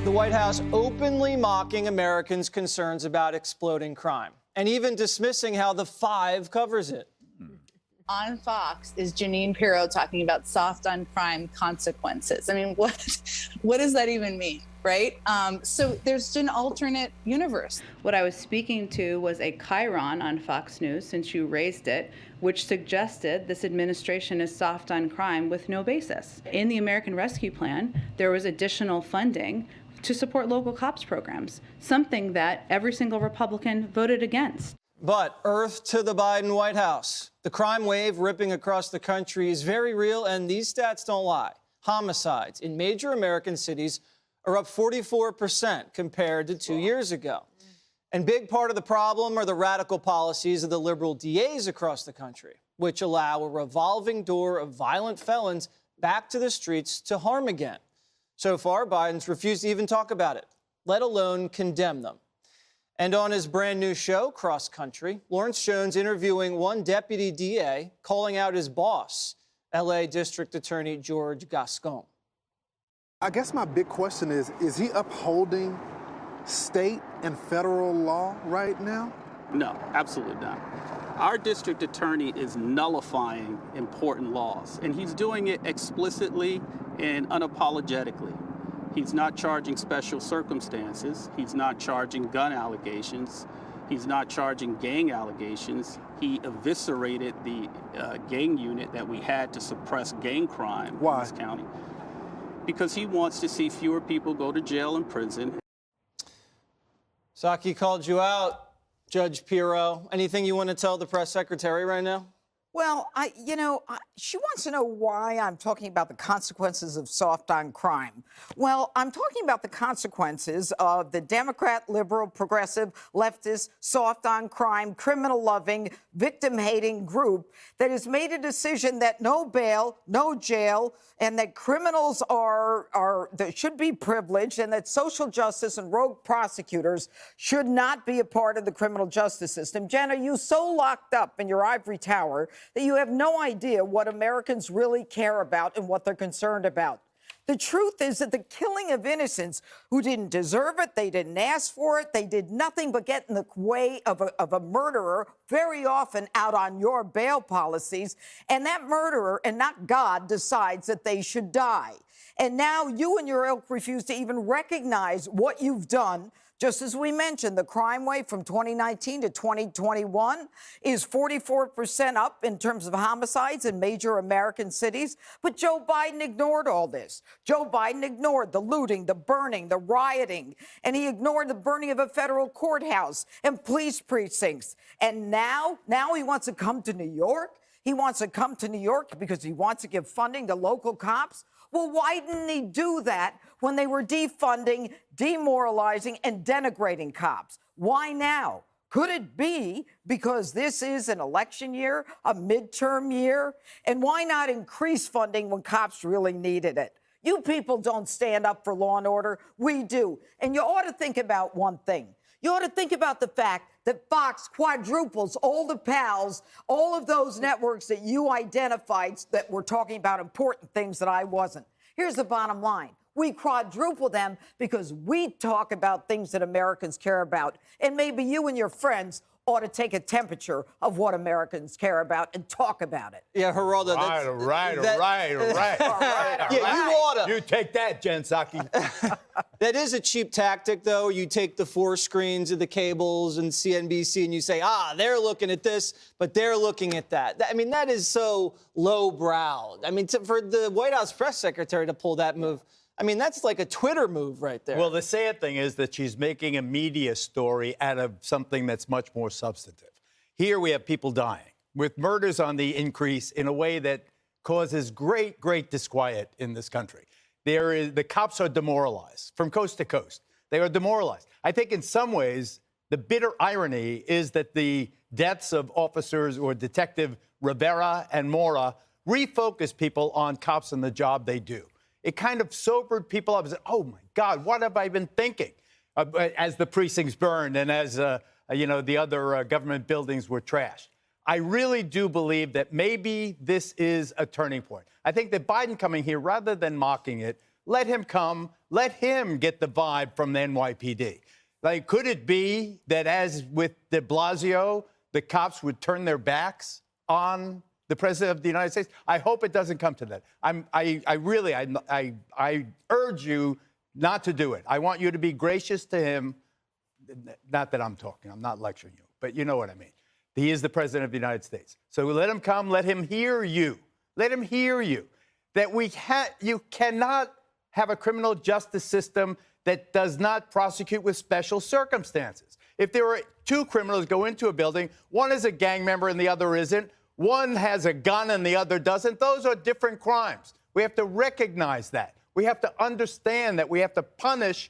The White House openly mocking Americans' concerns about exploding crime and even dismissing how the Five covers it. On Fox is Jeanine Pirro talking about soft on crime consequences. I mean, what does that even mean, right? So there's an alternate universe. What I was speaking to was a chyron on Fox News, since you raised it, which suggested this administration is soft on crime with no basis. In the American Rescue Plan, there was additional funding to support local cops programs, something that every single Republican voted against. But earth to the Biden White House. The crime wave ripping across the country is very real, and these stats don't lie. Homicides in major American cities are up 44% compared to 2 years ago. And big part of the problem are the radical policies of the liberal DAs across the country, which allow a revolving door of violent felons back to the streets to harm again. So far, Biden's refused to even talk about it, let alone condemn them. And on his brand new show, Cross Country, Lawrence Jones interviewing one deputy DA calling out his boss, L.A. District Attorney George Gascon. I guess my big question is he upholding state and federal law right now? No, absolutely not. Our district attorney is nullifying important laws, and he's doing it explicitly and unapologetically. He's not charging special circumstances. He's not charging gun allegations. He's not charging gang allegations. He eviscerated the gang unit that we had to suppress gang crime in this county. Because he wants to see fewer people go to jail and prison. Psaki called you out, Judge Pirro. Anything you want to tell the press secretary right now? Well, she wants to know why I'm talking about the consequences of soft on crime. Well, I'm talking about the consequences of the Democrat, liberal, progressive, leftist, soft on crime, criminal-loving, victim-hating group that has made a decision that no bail, no jail, and that criminals that should be privileged, and that social justice and rogue prosecutors should not be a part of the criminal justice system. Jen, are you so locked up in your ivory tower that you have no idea what Americans really care about and what they're concerned about? The truth is that the killing of innocents who didn't deserve it, they didn't ask for it, they did nothing but get in the way of a murderer, very often out on your bail policies, and that murderer, and not God, decides that they should die. And now you and your ilk refuse to even recognize what you've done. Just as we mentioned, the crime wave from 2019 to 2021 is 44% up in terms of homicides in major American cities. But Joe Biden ignored all this. Joe Biden ignored the looting, the burning, the rioting, and he ignored the burning of a federal courthouse and police precincts. And now he wants to come to New York. He wants to come to New York because he wants to give funding to local cops. Well, why didn't he do that when they were defunding, demoralizing, and denigrating cops? Why now? Could it be because this is an election year, a midterm year? And why not increase funding when cops really needed it? You people don't stand up for law and order. We do. And you ought to think about one thing. You ought to think about the fact that Fox quadruples all the pals, all of those networks that you identified that were talking about important things that I wasn't. Here's the bottom line. We quadruple them because we talk about things that Americans care about. And maybe you and your friends ought to take a temperature of what Americans care about and talk about it. Yeah, Geraldo, All right. Yeah, you oughta. You take that, Jen Psaki. That is a cheap tactic, though. You take the four screens of the cables and CNBC and you say, they're looking at this, but they're looking at that. I mean, that is so lowbrow. I mean, for the White House press secretary to pull that move, I mean, that's like a Twitter move right there. Well, the sad thing is that she's making a media story out of something that's much more substantive. Here we have people dying, with murders on the increase in a way that causes great, great disquiet in this country. The cops are demoralized from coast to coast. They are demoralized. I think in some ways, the bitter irony is that the deaths of officers or Detective Rivera and Mora refocus people on cops and the job they do. It kind of sobered people up and said, oh, my God, what have I been thinking? As the precincts burned and as, the other government buildings were trashed. I really do believe that maybe this is a turning point. I think that Biden coming here, rather than mocking it, let him come. Let him get the vibe from the NYPD. Like, could it be that, as with de Blasio, the cops would turn their backs on the president of the United States? I hope it doesn't come to that. I urge you not to do it. I want you to be gracious to him. Not that I'm talking, I'm not lecturing you, but you know what I mean. He is the president of the United States. So let him come, let him hear you. Let him hear you. That you cannot have a criminal justice system that does not prosecute with special circumstances. If there are two criminals go into a building, one is a gang member and the other isn't, one has a gun and the other doesn't, those are different crimes. We have to recognize that. We have to understand that we have to punish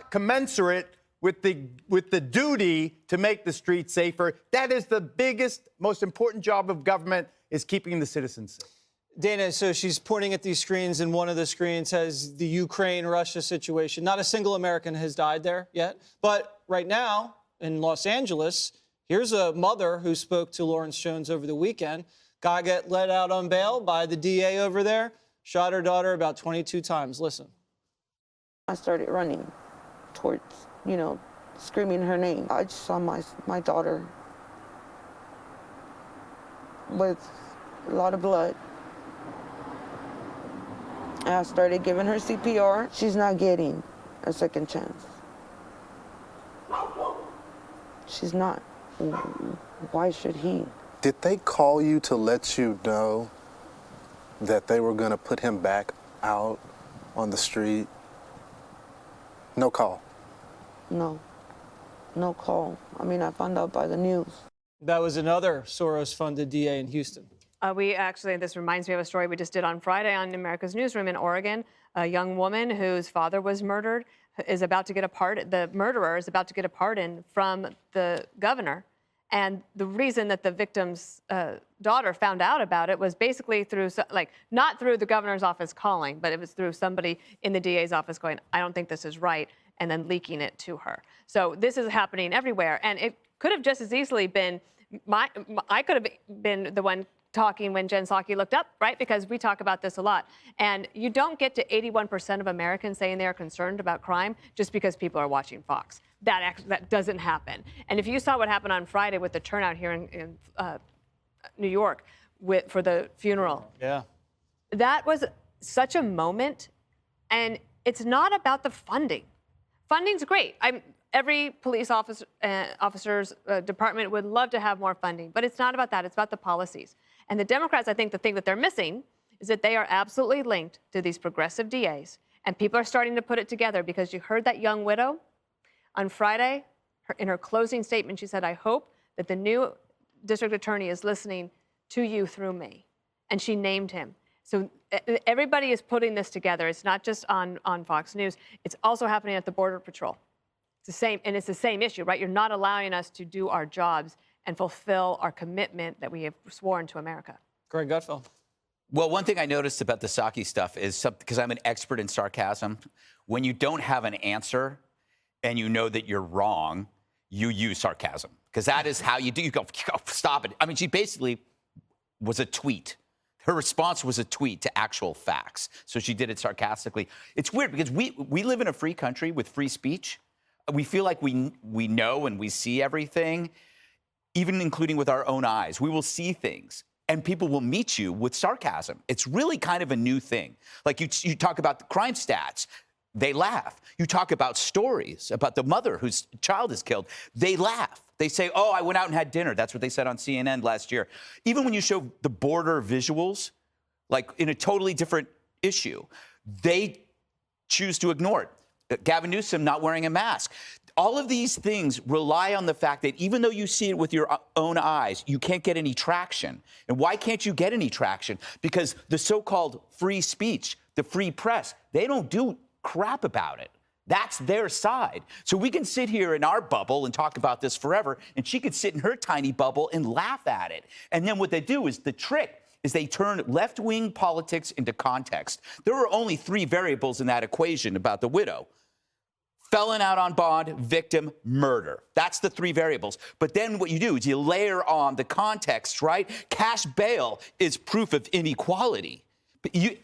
commensurate with the duty to make the streets safer. That is the biggest, most important job of government, is keeping the citizens safe. Dana, so she's pointing at these screens, and one of the screens has the Ukraine-Russia situation. Not a single American has died there yet. But right now, in Los Angeles, here's a mother who spoke to Lawrence Jones over the weekend. Got let out on bail by the DA over there. Shot her daughter about 22 times. Listen. I started running towards, screaming her name. I just saw my daughter with a lot of blood. And I started giving her CPR. She's not getting a second chance. She's not. Why should he? Did they call you to let you know that they were going to put him back out on the street? No call? No. No call. I mean, I found out by the news. That was another Soros-funded DA in Houston. This reminds me of a story we just did on Friday on America's Newsroom in Oregon. A young woman whose father was murdered is about to get a pardon. The murderer is about to get a pardon from the governor. And the reason that the victim's daughter found out about it was basically through, not through the governor's office calling, but it was through somebody in the DA's office going, I don't think this is right, and then leaking it to her. So this is happening everywhere. And it could have just as easily been, I could have been the one talking when Jen Psaki looked up, right? Because we talk about this a lot. And you don't get to 81% of Americans saying they're concerned about crime just because people are watching Fox. That doesn't happen. And if you saw what happened on Friday with the turnout here in New York for the funeral, yeah, that was such a moment. And it's not about the funding. Funding's great. Every police officer's department would love to have more funding, but it's not about that. It's about the policies. And the Democrats, I think the thing that they're missing is that they are absolutely linked to these progressive DAs. And people are starting to put it together, because you heard that young widow on Friday, in her closing statement, she said, I hope that the new district attorney is listening to you through me. And she named him. So everybody is putting this together. It's not just on Fox News. It's also happening at the Border Patrol. It's the same, and it's the same issue, right? You're not allowing us to do our jobs and fulfill our commitment that we have sworn to America. Greg Gutfeld. Well, one thing I noticed about the Psaki stuff is, because I'm an expert in sarcasm, when you don't have an answer and you know that you're wrong, you use sarcasm. Because that is how you do. You go, stop it. I mean, she basically was a tweet. Her response was a tweet to actual facts. So she did it sarcastically. It's weird, because we live in a free country with free speech. We feel like we know and we see everything, even including with our own eyes. We will see things, and people will meet you with sarcasm. It's really kind of a new thing. Like you talk about the crime stats, they laugh. You talk about stories about the mother whose child is killed, they laugh. They say, oh, I went out and had dinner. That's what they said on CNN last year. Even when you show the border visuals, like in a totally different issue, they choose to ignore it. Gavin Newsom not wearing a mask. All of these things rely on the fact that even though you see it with your own eyes, you can't get any traction. And why can't you get any traction? Because the so-called free speech, the free press, they don't do crap about it. That's their side. So we can sit here in our bubble and talk about this forever, and she could sit in her tiny bubble and laugh at it. And then what they do is, the trick is they turn left-wing politics into context. There are only three variables in that equation about the widow: felon out on bond, victim, murder. That's the three variables. But then what you do is you layer on the context, right? Cash bail is proof of inequality,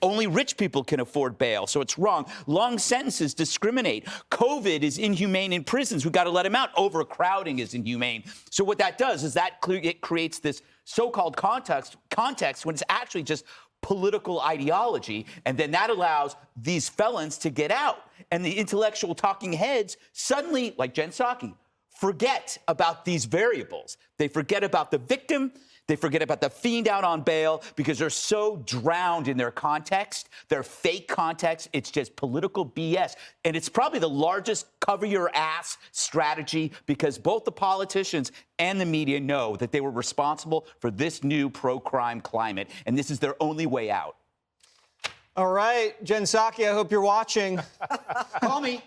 Only rich people can afford bail, so it's wrong. Long sentences discriminate. COVID is inhumane in prisons. We've got to let him out. Overcrowding is inhumane. So what that does is it creates this so-called context when it's actually just political ideology, and then that allows these felons to get out. And the intellectual talking heads suddenly, like Jen Psaki, forget about these variables. They forget about the victim. They forget about the fiend out on bail because they're so drowned in their context, their fake context. It's just political BS. And it's probably the largest cover your ass strategy because both the politicians and the media know that they were responsible for this new pro-crime climate. And this is their only way out. All right, Jen Psaki, I hope you're watching. Call me.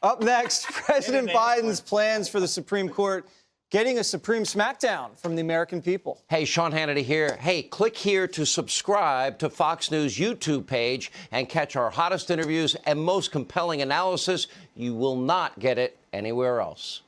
Up next, President Biden's plans for the Supreme Court getting a supreme smackdown from the American people. Hey, Sean Hannity here. Hey, click here to subscribe to Fox News YouTube page and catch our hottest interviews and most compelling analysis. You will not get it anywhere else.